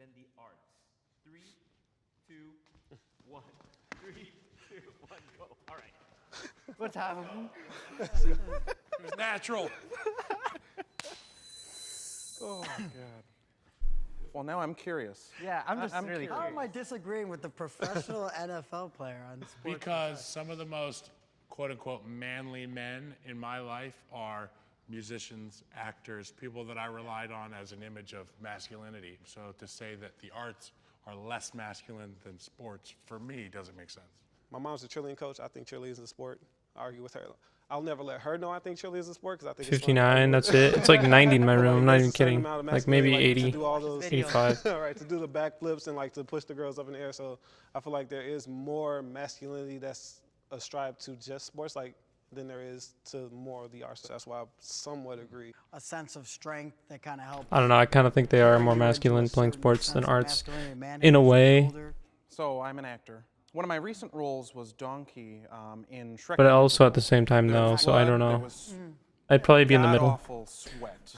than the arts. 3, 2, 1. 3, 2, 1, go. All right. What's happening? It was natural. Oh, my God. Well, now I'm curious. Yeah, I'm just really How curious. am I disagreeing with the professional NFL player on sports? Because some of the most quote-unquote manly men in my life are musicians, actors, people that I relied on as an image of masculinity. So to say that the arts are less masculine than sports, for me, doesn't make sense. My mom's a cheerleading coach. I think cheerleading is a sport. I argue with her. I'll never let her know I think cheerleading is a sport because I think 59, that's it. It's like 90 in my room, I'm not even kidding. Like maybe 80, to do all those 85. all right, to do the backflips and like to push the girls up in the air. So I feel like there is more masculinity that's ascribed to just sports than there is to more of the arts. That's why I somewhat agree. A sense of strength that kind of helps. I don't know, I kind of think they are more masculine playing sports than arts. Man In a way. older. So I'm an actor. One of my recent roles was Donkey in Shrek. But also at the same time though, so I don't know. I'd probably be in the middle. Awful sweat.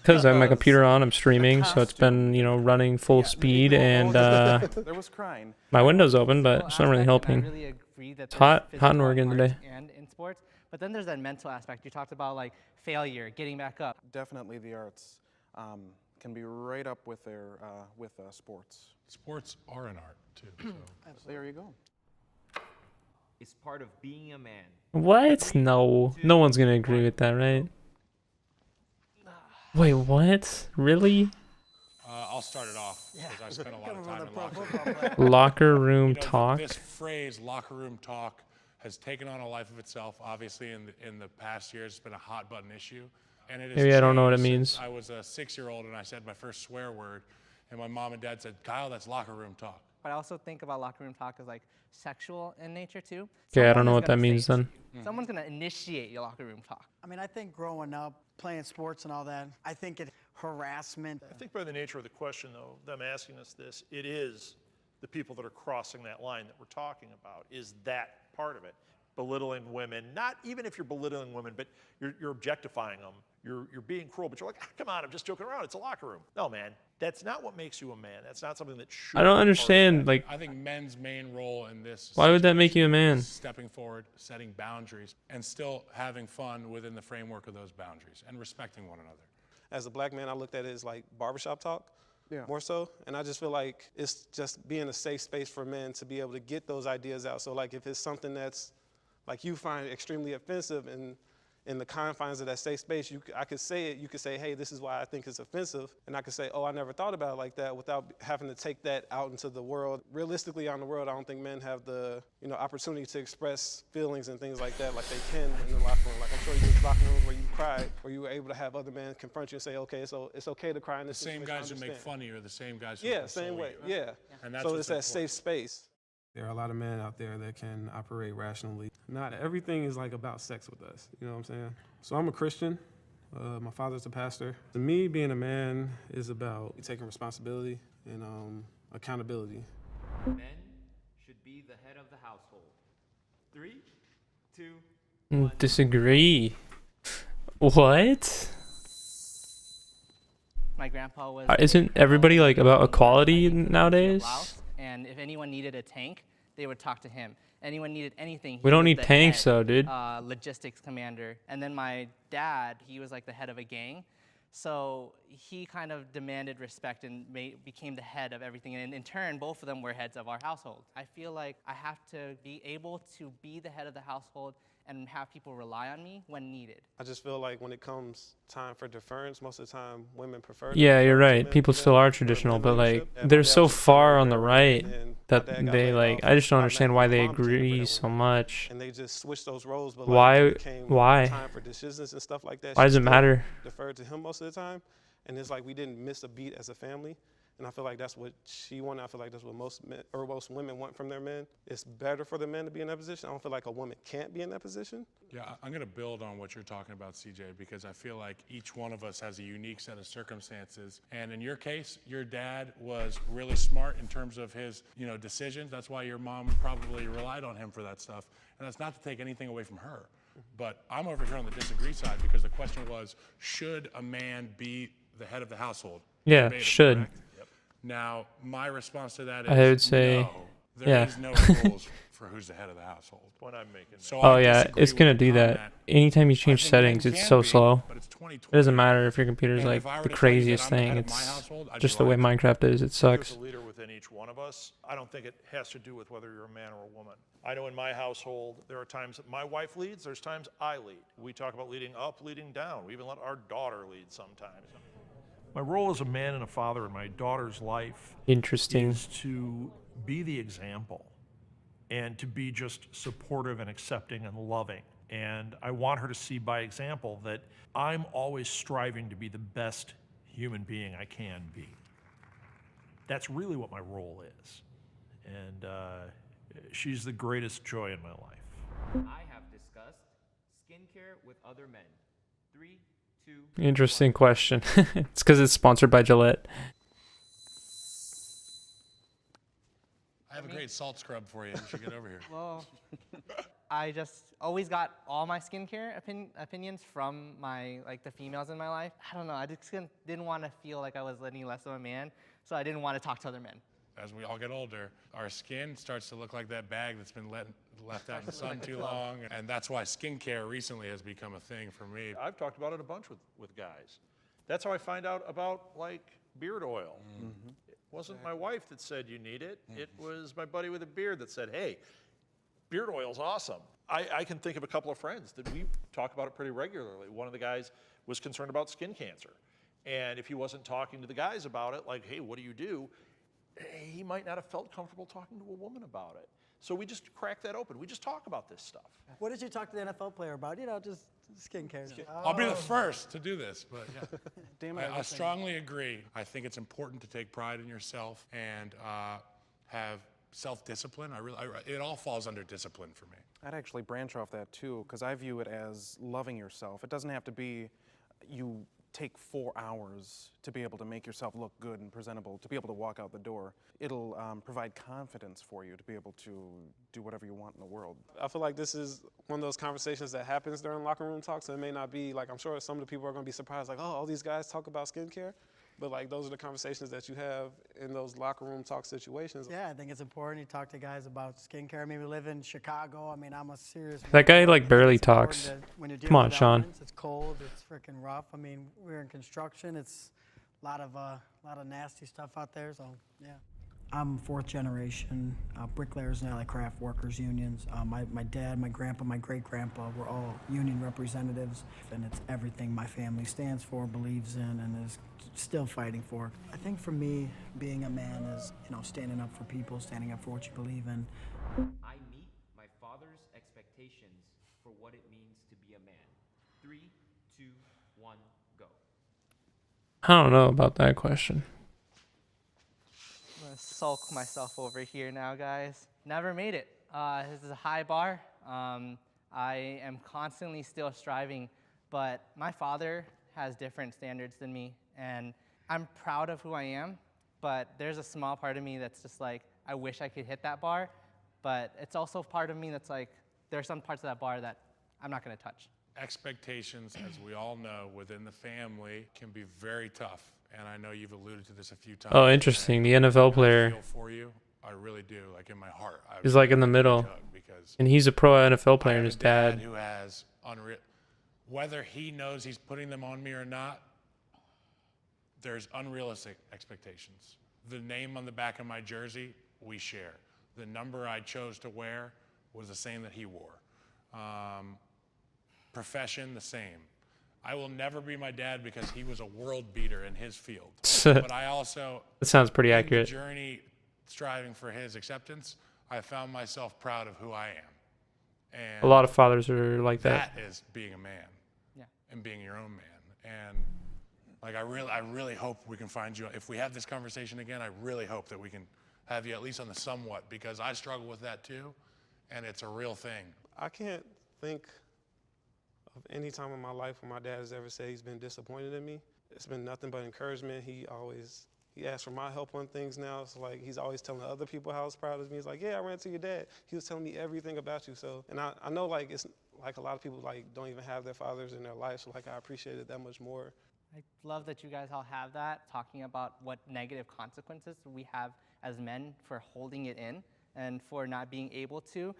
Because I have my computer on, I'm streaming, so it's been, running full speed, and There was crying. my window's open, but it's not really I helping. really agree that It's hot there's in physical Oregon parts today. And in sports, but then there's that mental aspect. You talked about like failure, getting back up. Definitely the arts can be right up with their sports. Sports are an art, too. So. There you go. Is part of being a man. What? No. No one's gonna agree with that, right? Wait, what? Really? I'll start it off because I spent a lot of time in locker room. Football player. Locker room You know, talk? This phrase, locker room talk, has taken on a life of itself. Obviously, in the past years, it's been a hot button issue. And it has Maybe I don't know what it changed means. since I was a 6-year-old and I said my first swear word, and my mom and dad said, "Kyle, that's locker room talk." But I also think about locker room talk as like sexual in nature too. Okay, I don't Someone know is what that gonna say means it to then. you. Someone's gonna initiate your locker room talk. I mean, I think growing up, playing sports and all that, I think harassment. I think by the nature of the question, though, them asking us this, it is the people that are crossing that line that we're talking about. Is that part of it? Belittling women, not even if you're belittling women, but you're objectifying them. You're being cruel, but you're like, come on, I'm just joking around. It's a locker room. No, man, that's not what makes you a man. That's not something that should. I don't be part of understand, that. like, I think men's main role in this. why would that make situation you a man? is stepping forward, setting boundaries, and still having fun within the framework of those boundaries and respecting one another. As a black man, I looked at it as like barbershop talk. Yeah. More so, and I just feel like it's just being a safe space for men to be able to get those ideas out. So like if it's something that's like you find extremely offensive and in the confines of that safe space, I could say it, you could say, hey, this is why I think it's offensive. And I could say, oh, I never thought about it like that without having to take that out into the world. Realistically, out in the world, I don't think men have the opportunity to express feelings and things like that like they can in the locker room. Like I'm sure you in locker rooms where you cried, where you were able to have other men confront you and say, okay, so it's okay to cry in The this same situation, guys who I make understand. fun of you are the same guys who Yeah, console same way, you. yeah. And that's So what's it's that important. safe space. There are a lot of men out there that can operate rationally. Not everything is like about sex with us, you know what I'm saying? So I'm a Christian. My father's a pastor. To me, being a man is about taking responsibility and accountability. Men should be the head of the household. 3, 2, Disagree. What? My grandpa was. Isn't everybody like about equality nowadays? Blouse, and if anyone needed a tank, they would talk to him. Anyone needed anything. We he don't was need the tanks head, though, dude. Logistics commander. And then my dad, he was like the head of a gang. So he kind of demanded respect and became the head of everything. And in turn, both of them were heads of our household. I feel like I have to be able to be the head of the household and have people rely on me when needed. I just feel like when it comes time for deference, most of the time women prefer. Yeah, you're defer to right. men People for still that, are for traditional, men but like leadership. And my they're dad so was far on the very right and my that dad got they laid like. off. I just don't My understand mom why they became a agree breadwinner. so much. And they just switched those roles. But Why- like, when it came why? time for decisions and stuff like that, Why she does it still matter? deferred to him most of the time. And it's like we didn't miss a beat as a family. And I feel like that's what she wanted. I feel like that's what most men, or most women want from their men. It's better for the men to be in that position. I don't feel like a woman can't be in that position. Yeah, I'm going to build on what you're talking about, CJ, because I feel like each one of us has a unique set of circumstances. And in your case, your dad was really smart in terms of his, decisions. That's why your mom probably relied on him for that stuff. And that's not to take anything away from her. But I'm over here on the disagree side because the question was, should a man be the head of the household? Yeah, Verbatim, should. correct? Now, my response to that is I would say, no. There is yeah. no rules for who's the head of the household. When I'm making So Oh I yeah, disagree it's with gonna your do that. comment. Anytime you I change think settings, men it's can so be, slow. but it's 2020. It doesn't matter if your computer's And like if I were the to tell you that craziest I'm the thing. head of my It's household, I'd be just the way lying. Minecraft is. It There's sucks. a leader within each one of us. I don't think it has to do with whether you're a man or a woman. I know in my household, there are times that my wife leads, there's times I lead. We talk about leading up, leading down. We even let our daughter lead sometimes. My role as a man and a father in my daughter's life Interesting. is to be the example and to be just supportive and accepting and loving. And I want her to see by example that I'm always striving to be the best human being I can be. That's really what my role is. And she's the greatest joy in my life. I have discussed skincare with other men. 3, 2, Interesting question. It's because it's sponsored by Gillette. I have a great salt scrub for you. You should get over here. Well, I just always got all my skincare opinions from the females in my life. I don't know. I just didn't want to feel like I was any less of a man, so I didn't want to talk to other men. As we all get older, our skin starts to look like that bag that's been left out in the sun too long. And that's why skincare recently has become a thing for me. I've talked about it a bunch with guys. That's how I find out about like beard oil. It wasn't my wife that said you need it. It was my buddy with a beard that said, hey, beard oil's awesome. I can think of a couple of friends that we talk about it pretty regularly. One of the guys was concerned about skin cancer. And if he wasn't talking to the guys about it, like, hey, what do you do? He might not have felt comfortable talking to a woman about it. So we just crack that open. We just talk about this stuff. What did you talk to the NFL player about? You know, just skincare. I'll be the first to do this, but yeah. Damn it, I strongly agree. I think it's important to take pride in yourself and have self-discipline. It all falls under discipline for me. I'd actually branch off that too, because I view it as loving yourself. It doesn't have to be you take 4 hours to be able to make yourself look good and presentable, to be able to walk out the door. It'll provide confidence for you to be able to do whatever you want in the world. I feel like this is one of those conversations that happens during locker room talks, and it may not be, like, I'm sure some of the people are going to be surprised, like, oh, all these guys talk about skincare. But, like, those are the conversations that you have in those locker room talk situations. Yeah, I think it's important. You talk to guys about skincare. I mean, we live in Chicago. I mean, I'm a serious. That guy, like, I think barely it's important talks. that when you're Come dealing on, with Sean. elements, it's cold. It's freaking rough. I mean, we're in construction. It's a lot of nasty stuff out there. So yeah. I'm fourth generation bricklayers and allied craft workers unions. My dad, my grandpa, my great grandpa were all union representatives, and it's everything my family stands for, believes in, and is still fighting for. I think for me, being a man is, you know, standing up for people, standing up for what you believe in. I meet my father's expectations for what it means to be a man. 3, 2, 1, go. I don't know about that question. I'm gonna sulk myself over here now, guys. Never made it. This is a high bar. I am constantly still striving, but my father has different standards than me, and I'm proud of who I am, but there's a small part of me that's just like, I wish I could hit that bar, but it's also part of me that's like, there are some parts of that bar that I'm not gonna touch. Expectations, as we all know, within the family can be very tough. And I know you've alluded to this a few times. Oh, interesting. The NFL player I feel for you. I really do. Like in my heart. is like in the middle. Because And he's a pro NFL player, I and have his a dad dad. who has unreal. Whether he knows he's putting them on me or not, there's unrealistic expectations. The name on the back of my jersey, we share. The number I chose to wear was the same that he wore. Profession, the same. I will never be my dad because he was a world beater in his field. But I also, That sounds pretty in accurate. the journey striving for his acceptance, I found myself proud of who I am. And A lot of fathers are like that. that is being a man. Yeah. And being your own man. And like I really hope we can find you. If we have this conversation again, I really hope that we can have you at least on the somewhat, because I struggle with that too, and it's a real thing. I can't think of any time in my life when my dad has ever said he's been disappointed in me. It's been nothing but encouragement. He asks for my help on things now. So like he's always telling other people how he's proud of me. He's like, yeah, I ran to your dad. He was telling me everything about you. So, and I know like it's like a lot of people like don't even have their fathers in their life. So like I appreciate it that much more. I love that you guys all have that, talking about what negative consequences we have as men for holding it in and for not being able to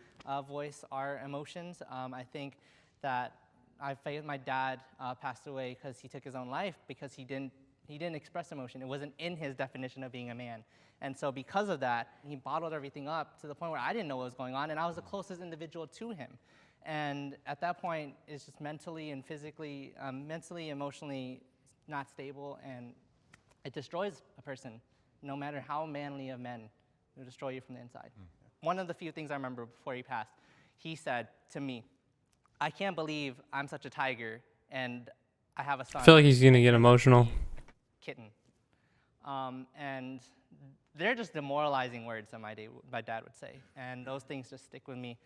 voice our emotions. I think that my dad passed away because he took his own life because he didn't express emotion. It wasn't in his definition of being a man. And so because of that, he bottled everything up to the point where I didn't know what was going on, and I was the closest individual to him. And at that point, it's just mentally and physically, mentally, emotionally not stable, and it destroys a person, no matter how manly of men. It'll destroy you from the inside. One of the few things I remember before he passed, he said to me, "I can't believe I'm such a tiger, and I have a son." I feel like he's gonna get emotional. Kitten. And they're just demoralizing words that my dad would say, and those things just stick with me.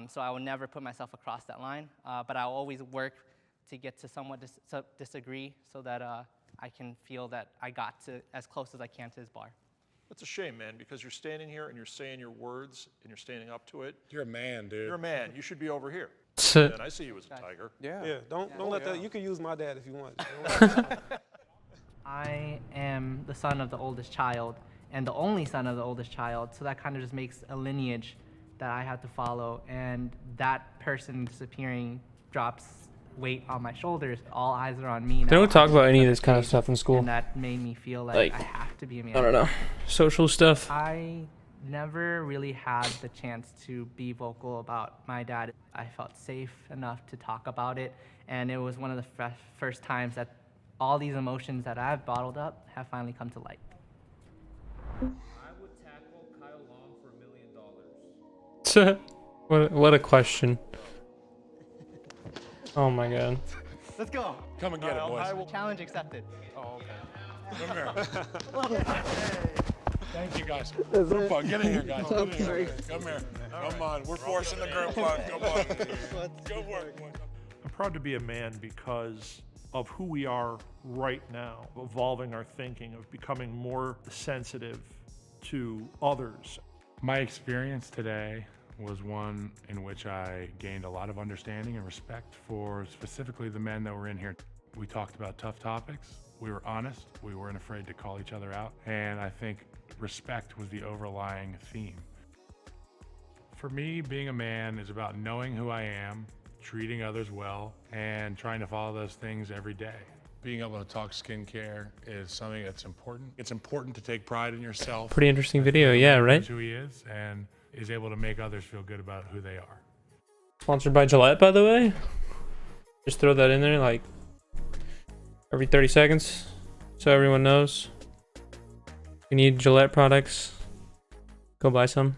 So I will never put myself across that line, but I'll always work to get to somewhat disagree so that I can feel that I got to as close as I can to his bar. It's a shame, man, because you're standing here and you're saying your words and you're standing up to it. You're a man, dude. You're a man. You should be over here. So- And I see you as a tiger. Yeah, don't let that. You can use my dad if you want. I am the son of the oldest child and the only son of the oldest child, so that kind of just makes a lineage that I have to follow, and that person disappearing drops weight on my shoulders. All eyes are on me now. They don't talk about any of this kind of stuff in school. And that made me feel like I have to be a man. I don't know. Social stuff. I never really had the chance to be vocal about my dad. I felt safe enough to talk about it, and it was one of the first times that all these emotions that I've bottled up have finally come to light. I would tackle Kyle Long for $1 million. What a question. Oh my god. Let's go. Come and get it, boys. Challenge accepted. Oh, okay. Come here. Thank you, guys. Group hug. Get in here, guys. Get in here. Come here. Come on. We're forcing the group hug. Come on. Good work, boys. I'm proud to be a man because of who we are right now, evolving our thinking, of becoming more sensitive to others. My experience today was one in which I gained a lot of understanding and respect for specifically the men that were in here. We talked about tough topics. We were honest. We weren't afraid to call each other out. And I think respect was the overlying theme. For me, being a man is about knowing who I am, treating others well, and trying to follow those things every day. Being able to talk skincare is something that's important. It's important to take pride in yourself. Pretty interesting video, yeah, right? Knows who he is and is able to make others feel good about who they are. Sponsored by Gillette, by the way. Just throw that in there like every 30 seconds so everyone knows. If you need Gillette products, go buy some.